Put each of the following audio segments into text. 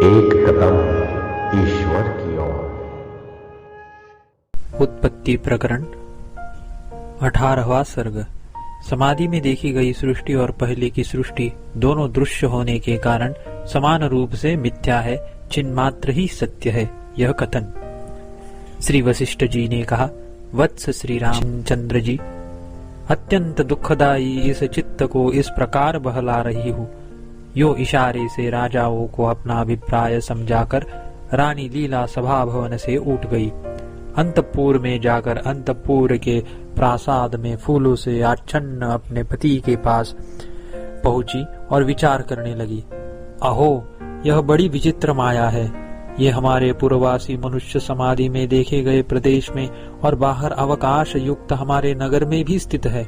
एक कदम ईश्वर की ओर। उत्पत्ति प्रकरण 18वां सर्ग। समाधि में देखी गई सृष्टि और पहले की सृष्टि दोनों दृश्य होने के कारण समान रूप से मिथ्या है, चिन्मात्र ही सत्य है। यह कथन श्री वशिष्ठ जी ने कहा, वत्स श्री रामचंद्र जी, अत्यंत दुखदायी इस चित्त को इस प्रकार बहला रही हूँ। यो इशारे से राजाओं को अपना अभिप्राय समझाकर रानी लीला सभा भवन से उठ गई। अंतपुर में जाकर अंतपुर के प्रासाद में फूलों से आच्छन्न अपने पति के पास पहुंची और विचार करने लगी। अहो, यह बड़ी विचित्र माया है। ये हमारे पूर्ववासी मनुष्य समाधि में देखे गए प्रदेश में और बाहर अवकाश युक्त हमारे नगर में भी स्थित है।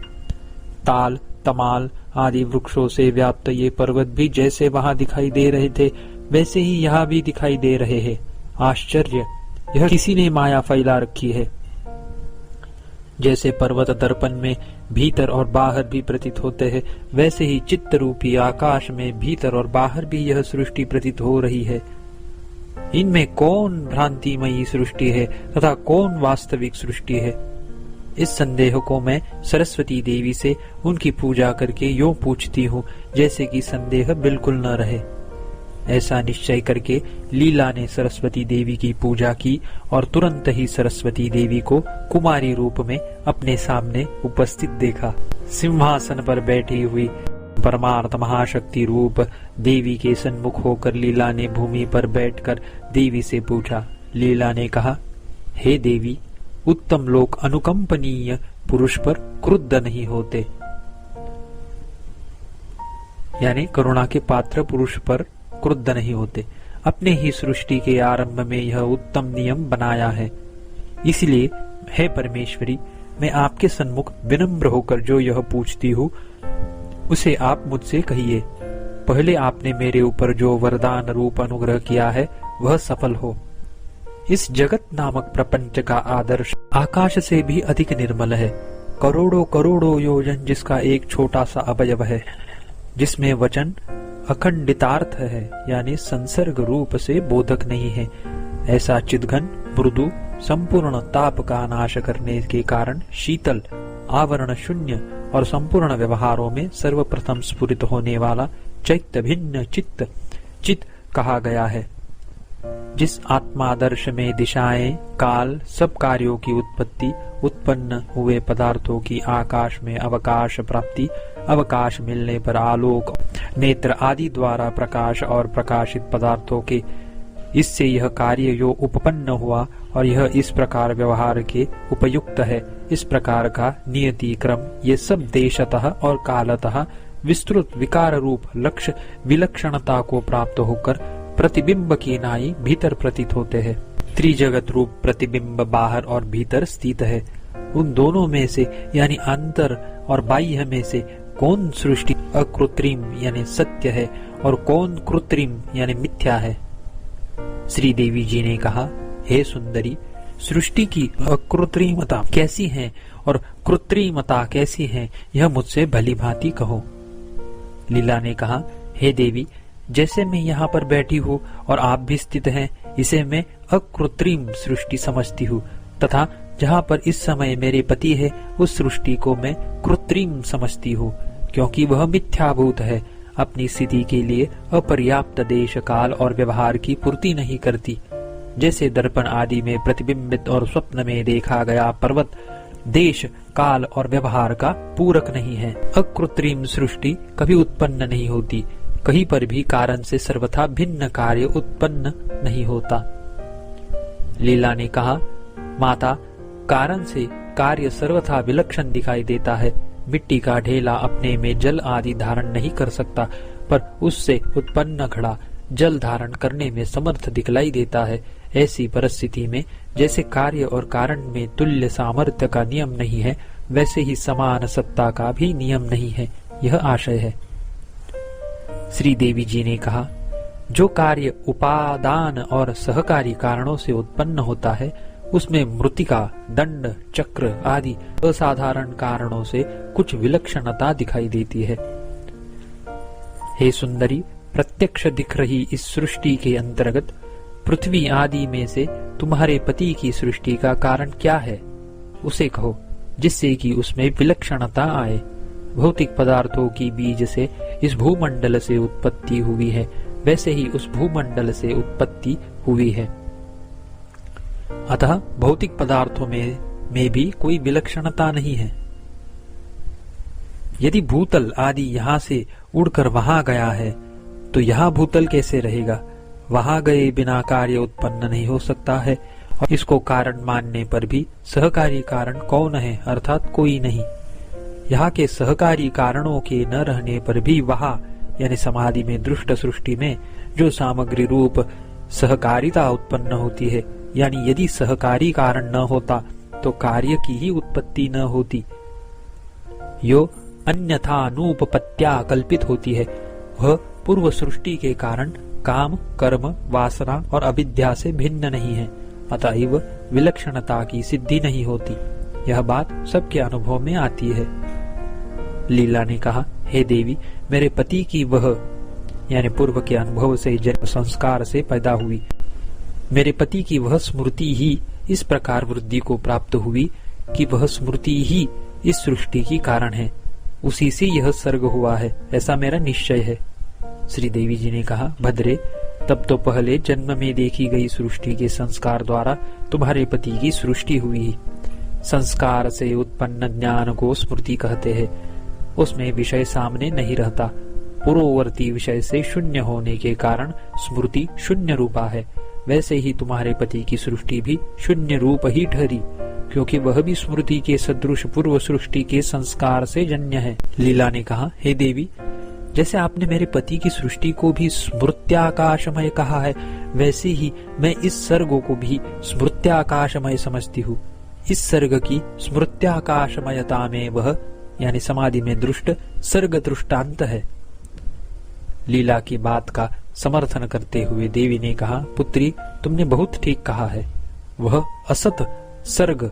ताल, तमाल आदि वृक्षों से व्याप्त ये पर्वत भी जैसे वहां दिखाई दे रहे थे वैसे ही यहाँ भी दिखाई दे रहे हैं। आश्चर्य, यह किसी ने माया फैला रखी है। जैसे पर्वत दर्पण में भीतर और बाहर भी प्रतीत होते हैं, वैसे ही चित्त रूपी आकाश में भीतर और बाहर भी यह सृष्टि प्रतीत हो रही है। इनमें कौन भ्रांतिमयी सृष्टि है तथा कौन वास्तविक सृष्टि है? इस संदेह को मैं सरस्वती देवी से उनकी पूजा करके यूं पूछती हूँ जैसे कि संदेह बिल्कुल न रहे। ऐसा निश्चय करके लीला ने सरस्वती देवी की पूजा की और तुरंत ही सरस्वती देवी को कुमारी रूप में अपने सामने उपस्थित देखा। सिंहासन पर बैठी हुई परमार्थ महाशक्ति रूप देवी के सन्मुख होकर लीला ने भूमि पर बैठकर देवी से पूछा। लीला ने कहा, हे देवी, उत्तम लोग अनुकंपनीय पुरुष पर क्रुद्ध नहीं होते, यानी करुणा के पात्र पुरुष पर क्रुद्ध नहीं होते। अपने ही सृष्टि के आरंभ में यह उत्तम नियम बनाया है। इसलिए हे परमेश्वरी, मैं आपके सन्मुख विनम्र होकर जो यह पूछती हूँ उसे आप मुझसे कहिए। पहले आपने मेरे ऊपर जो वरदान रूप अनुग्रह किया है वह सफल हो। इस जगत नामक प्रपंच का आदर्श आकाश से भी अधिक निर्मल है। करोड़ों करोड़ों योजन जिसका एक छोटा सा अवयव है, जिसमें वचन अखंडितार्थ है, यानी संसर्ग रूप से बोधक नहीं है। ऐसा चिद्घन मृदु संपूर्ण ताप का नाश करने के कारण शीतल, आवरण शून्य और संपूर्ण व्यवहारों में सर्वप्रथम स्फुरित होने वाला चैत्य भिन्न चित्त कहा गया है। जिस आत्मादर्श में दिशाएं, काल, सब कार्यों की उत्पत्ति, उत्पन्न हुए पदार्थों की आकाश में अवकाश प्राप्ति, अवकाश मिलने पर आलोक, नेत्र आदि द्वारा प्रकाश और प्रकाशित पदार्थों के, इससे यह कार्य जो उपपन्न हुआ और यह इस प्रकार व्यवहार के उपयुक्त है, इस प्रकार का नियति क्रम, ये सब देशतः और कालतः विस्तृत विकार रूप लक्ष्य विलक्षणता को प्राप्त होकर प्रतिबिंब की नाई भीतर प्रतीत होते हैं। त्रिजगत रूप प्रतिबिंब बाहर और भीतर स्थित है। उन दोनों में से यानी अंतर और बाह्य में से कौन सृष्टि अकृत्रिम यानी सत्य है और कौन कृत्रिम यानी मिथ्या है? श्री देवी जी ने कहा, हे सुंदरी, सृष्टि की अकृत्रिमता कैसी है और कृत्रिमता कैसी है, यह मुझसे भली भांति कहो। लीला ने कहा, हे देवी, जैसे मैं यहाँ पर बैठी हूँ और आप भी स्थित हैं, इसे मैं अकृत्रिम सृष्टि समझती हूँ, तथा जहाँ पर इस समय मेरे पति है उस सृष्टि को मैं कृत्रिम समझती हूँ, क्योंकि वह मिथ्याभूत है, अपनी स्थिति के लिए अपर्याप्त देश, काल और व्यवहार की पूर्ति नहीं करती। जैसे दर्पण आदि में प्रतिबिंबित और स्वप्न में देखा गया पर्वत देश, काल और व्यवहार का पूरक नहीं है। अकृत्रिम सृष्टि कभी उत्पन्न नहीं होती, कहीं पर भी कारण से सर्वथा भिन्न कार्य उत्पन्न नहीं होता। लीला ने कहा, माता, कारण से कार्य सर्वथा विलक्षण दिखाई देता है। मिट्टी का ढेला अपने में जल आदि धारण नहीं कर सकता, पर उससे उत्पन्न घड़ा जल धारण करने में समर्थ दिखलाई देता है। ऐसी परिस्थिति में जैसे कार्य और कारण में तुल्य सामर्थ्य का नियम नहीं है, वैसे ही समान सत्ता का भी नियम नहीं है। यह आशय है। श्री देवी जी ने कहा, जो कार्य उपादान और सहकारी कारणों से उत्पन्न होता है, उसमें मृतिका, दंड, चक्र आदि असाधारण कारणों से कुछ विलक्षणता दिखाई देती है। हे सुंदरी, प्रत्यक्ष दिख रही इस सृष्टि के अंतर्गत पृथ्वी आदि में से तुम्हारे पति की सृष्टि का कारण क्या है, उसे कहो, जिससे कि उसमें विलक्षणता आए। भौतिक पदार्थों की बीज से इस भूमंडल से उत्पत्ति हुई है, वैसे ही उस भूमंडल से उत्पत्ति हुई है। अतः भौतिक पदार्थों में भी कोई विलक्षणता नहीं है। यदि भूतल आदि यहाँ से उड़कर वहां गया है तो यहाँ भूतल कैसे रहेगा? वहां गए बिना कार्य उत्पन्न नहीं हो सकता है, और इसको कारण मानने पर भी सहकारी कारण कौन है, अर्थात कोई नहीं। यहाँ के सहकारी कारणों के न रहने पर भी वहां यानी समाधि में दृष्ट सृष्टि में जो सामग्री रूप सहकारिता उत्पन्न होती है, यानी यदि सहकारी कारण न होता तो कार्य की ही उत्पत्ति न होती। यो अन्यथानुपपत्त्या कल्पित होती है, वह पूर्व सृष्टि के कारण काम, कर्म, वासना और अविद्या से भिन्न नहीं है, अतएव विलक्षणता की सिद्धि नहीं होती। यह बात सबके अनुभव में आती है। लीला ने कहा, हे देवी, मेरे पति की वह यानी पूर्व के अनुभव से जन्म संस्कार से पैदा हुई मेरे पति की वह स्मृति ही इस प्रकार वृद्धि को प्राप्त हुई कि वह स्मृति ही इस सृष्टि की कारण है, उसी से यह सर्ग हुआ है, ऐसा मेरा निश्चय है। श्री देवी जी ने कहा, भद्रे, तब तो पहले जन्म में देखी गई सृष्टि के संस्कार द्वारा तुम्हारे पति की सृष्टि हुई। संस्कार से उत्पन्न ज्ञान को स्मृति कहते हैं। उसमें विषय सामने नहीं रहता। पूर्ववर्ती विषय से शून्य होने के कारण स्मृति शून्य रूपा है। वैसे ही तुम्हारे पति की सृष्टि भी शून्य रूप ही ठहरी, क्योंकि वह भी स्मृति के सदृश पूर्व सृष्टि के संस्कार से जन्य है। लीला ने कहा, हे देवी, जैसे आपने मेरे पति की सृष्टि को भी स्मृत्याकाशमय कहा है, वैसे ही मैं इस सर्ग को भी स्मृत्याकाशमय समझती हूँ। इस सर्ग की स्मृत्याकाशमयता में वह यानी समाधि में दृष्ट सर्ग दृष्टांत है। लीला की बात का समर्थन करते हुए देवी ने कहा, पुत्री, तुमने बहुत ठीक कहा है। वह असत सर्ग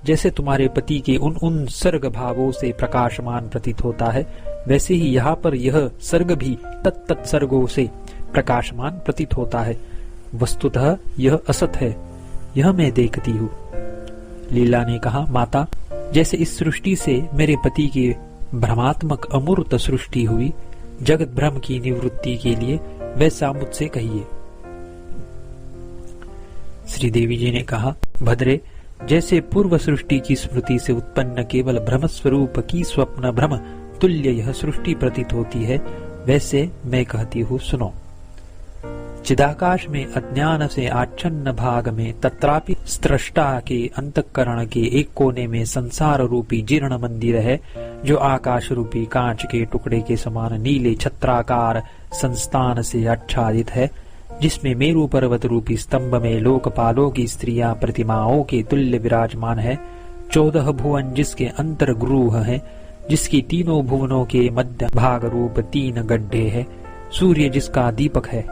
जैसे तुम्हारे पति के उन सर्ग भावों से प्रकाशमान प्रतीत होता है, वैसे ही यहाँ पर यह सर्ग भी तत्त सर्गों से प्रकाशमान प्रतीत होता है। वस्तुतः यह असत है, यह मैं देखती हूँ। लीला ने कहा, माता, जैसे इस सृष्टि से मेरे पति की भ्रमात्मक अमूर्त सृष्टि हुई, जगत भ्रम की निवृत्ति के लिए वैसा मुझसे कहिए। श्री देवी जी ने कहा, भद्रे, जैसे पूर्व सृष्टि की स्मृति से उत्पन्न केवल भ्रम स्वरूप की स्वप्न भ्रम तुल्य यह सृष्टि प्रतीत होती है, वैसे मैं कहती हूँ, सुनो। चिदाकाश में अज्ञान से आच्छन्न भाग में तत्रापि स्रष्टा के अंतःकरण के एक कोने में संसार रूपी जीर्ण मंदिर है, जो आकाश रूपी कांच के टुकड़े के समान नीले छत्राकार संस्थान से आच्छादित है, जिसमें मेरु पर्वत रूपी स्तंभ में लोकपालों की स्त्रियां प्रतिमाओं के तुल्य विराजमान है। 14 भुवन जिसके अंतर्गृह है, जिसकी तीनों भुवनों के मध्य भाग रूप 3 गड्ढे है। सूर्य जिसका दीपक है,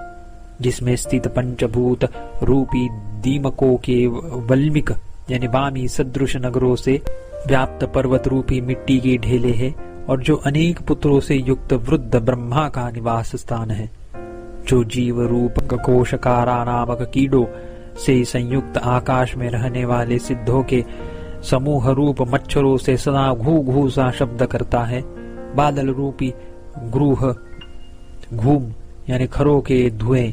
जिसमें स्थित पंचभूत रूपी दीमकों के वल्मिक यानी वामी सदृश नगरों से व्याप्त पर्वत रूपी मिट्टी के ढेले है, और जो अनेक पुत्रों से युक्त वृद्ध ब्रह्मा का निवास स्थान है। जो जीव रूप कोशकारा नामक कीड़ों से संयुक्त आकाश में रहने वाले सिद्धों के समूह रूप मच्छरों से सदा घू घू सा शब्द करता है। बादल रूपी ग्रूह घूम यानी खरों के धुएं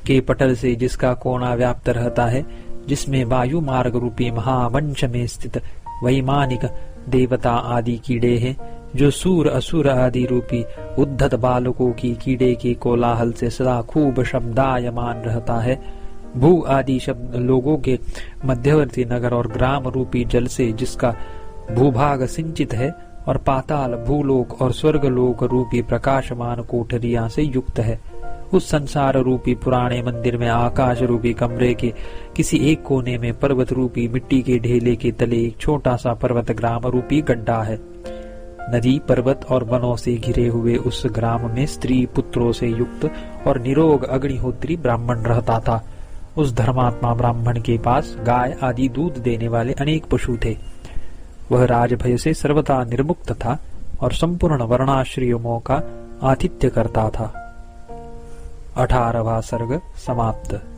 के पटल से जिसका कोना व्याप्त रहता है, जिसमें वायु मार्ग रूपी महावंश में स्थित वैमानिक देवता आदि कीड़े हैं, जो सूर असुर आदि रूपी उद्धत बालकों की कीड़े के कोलाहल से सदा खूब शब्दायमान रहता है। भू आदि शब्द लोगों के मध्यवर्ती नगर और ग्राम रूपी जल से जिसका भूभाग सिंचित है, और पाताल भूलोक और स्वर्गलोक रूपी प्रकाशमान कोठरियां से युक्त है। उस संसार रूपी पुराने मंदिर में आकाश रूपी कमरे के किसी एक कोने में पर्वत रूपी मिट्टी के ढेले के तले एक छोटा सा पर्वत ग्राम रूपी गड्ढा है। नदी, पर्वत और वनों से घिरे हुए उस ग्राम में स्त्री पुत्रों से युक्त और निरोग अग्निहोत्री ब्राह्मण रहता था। उस धर्मात्मा ब्राह्मण के पास गाय आदि दूध देने वाले अनेक पशु थे। वह राजभय से सर्वथा निर्मुक्त था और संपूर्ण वर्णाश्रमों का आतिथ्य करता था। 18वां सर्ग समाप्त।